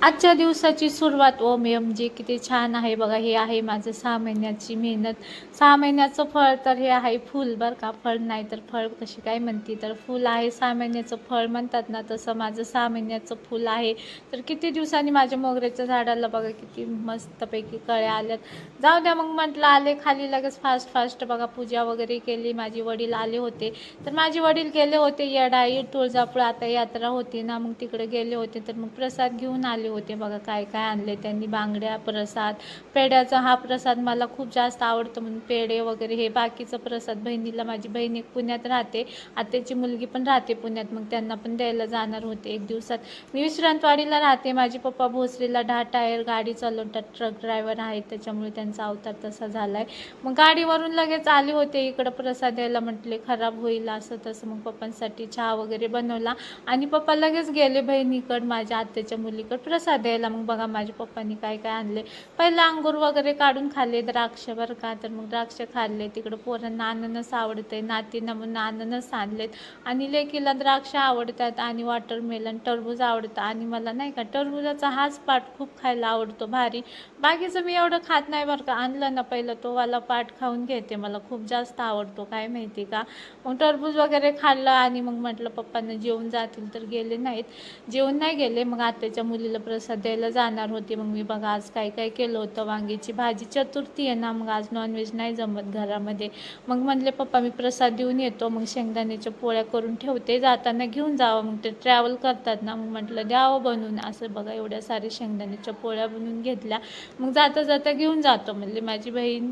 आजच्या दिवसाची सुरुवात ओम यम जे किती छान आहे बघा. हे आहे माझं 6 महिन्याची मेहनत, 6 महिन्याचं फळ. तर हे आहे फूल बरं का, फळ नाही तर फळ कशी काय म्हणते, तर फूल आहे. 6 महिन्याचं फळ म्हणतात ना, तसं माझं 6 महिन्याचं फूल आहे. तर किती दिवसांनी माझ्या मोगऱ्याच्या झाडाला बघा किती मस्तपैकी कळ्या आल्यात. जाऊ द्या मग म्हटलं, आले खाली लगेच फास्ट फास्ट बघा, पूजा वगैरे केली. माझे वडील आले होते, तर माझे वडील गेले होते येडाई तुळजापूर, आता यात्रा होती ना, मग तिकडे गेले होते. तर मग प्रसाद घेऊन आले होते बघा. काय काय आणले त्यांनी, बांगड्या, प्रसाद, पेड्याचा. हा प्रसाद मला खूप जास्त आवडतो म्हणून पेढे वगैरे हे बाकीचं प्रसाद बहिणीला, माझी बहीण एक पुण्यात राहते, आत्याची मुलगी पण राहते पुण्यात, मग त्यांना पण द्यायला जाणार होते एक दिवसात. मी विश्रांतवाडीला राहते. माझे पप्पा भोसरीला 10 टायर गाडी चालवतात, ट्रक ड्रायव्हर आहेत, त्याच्यामुळे त्यांचा अवतार तसा झालाय. मग गाडीवरून लगेच आले होते इकडं प्रसाद द्यायला. म्हटले खराब होईल असं तसं, मग पप्पांसाठी चहा वगैरे बनवला आणि पप्पा लगेच गेले बहिणीकडं, माझ्या आत्याच्या मुलीकडं प्रसाद द्यायला. मग बघा माझ्या पप्पांनी काय काय आणले. पहिला अंगूर वगैरे काढून खाल्ले, द्राक्ष बरं का. तर मग द्राक्ष खाल्ले. तिकडं पोरांना अननस आवडतंय, नातींना म्हणून अननस आणलेत, आणि लेकीला द्राक्ष आवडतात, आणि वॉटरमेलन, टरबूज आवडतं. आणि मला नाही का टरबुजाचा हाच पाट खूप खायला आवडतो भारी. बाकीचं मी एवढं खात नाही बरं का. आणलं ना पहिलं तो वाला पाट खाऊन घेते, मला खूप जास्त आवडतो, काय माहिती का. मग टरबूज वगैरे खाल्लं, आणि मग म्हटलं पप्पांना जेवून जातील, तर गेले नाहीत, जेवून नाही गेले. मग आत्याच्या मुलीला प्रसाद द्यायला जाणार होते. मग मी बघा आज काय काय केलं होतं. वांग्याची भाजी, चतुर्थी आहे ना, मग आज नॉनव्हेज नाही जमत घरामध्ये. मग म्हणले पप्पा मी प्रसाद देऊन येतो, मग शेंगदाण्याच्या पोळ्या करून ठेवते, जाताना घेऊन जावं. मग ते ट्रॅव्हल करतात ना, मग म्हटलं द्यावं बनवून. असं बघा एवढ्या सारे शेंगदाण्याच्या पोळ्या बनवून घेतल्या. मग जाता जाता घेऊन जातो म्हणले. माझी बहीण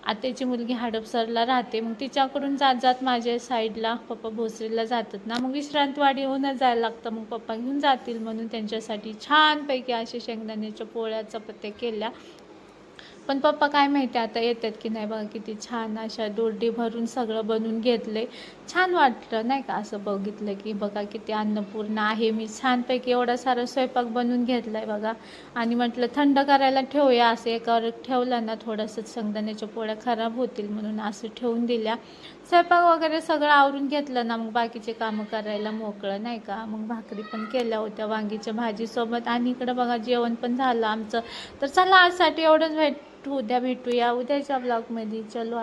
आत्याची मुलगी हडपसरला राहते, मग तिच्याकडून जात जात माझ्या साईडला पप्पा भोसरीला जातात ना, मग विश्रांतवाडीहूनच जायला लागतं. मग पप्पा घेऊन जातील म्हणून त्यांच्यासाठी छानपैकी असे शेंगदाण्याच्या पोळ्या चपात्या केल्या. पण पप्पा काय माहिती आता येतात की नाही बघा. किती छान अशा दोरडी भरून सगळं बनवून घेतले. छान वाटलं नाही का असं बघितलं की, बघा किती अन्नपूर्ण आहे. मी छानपैकी एवढा सारा स्वयंपाक बनवून घेतलाय बघा. आणि म्हटलं थंड करायला ठेवूया, असं एकावर ठेवलं ना थोडंसं शेंगदाण्याच्या पोळ्या खराब होतील म्हणून असं ठेवून दिल्या. स्वयंपाक वगैरे सगळं आवरून घेतलं ना, मग बाकीचे कामं करायला मोकळं नाही का. मग भाकरी पण केल्या होत्या वांगीच्या भाजीसोबत, आणि इकडं बघा जेवण पण झालं आमचं. तर चला आजसाठी एवढंच. उद्या भेटूया उद्याच्या ब्लॉगमध्ये. चलो.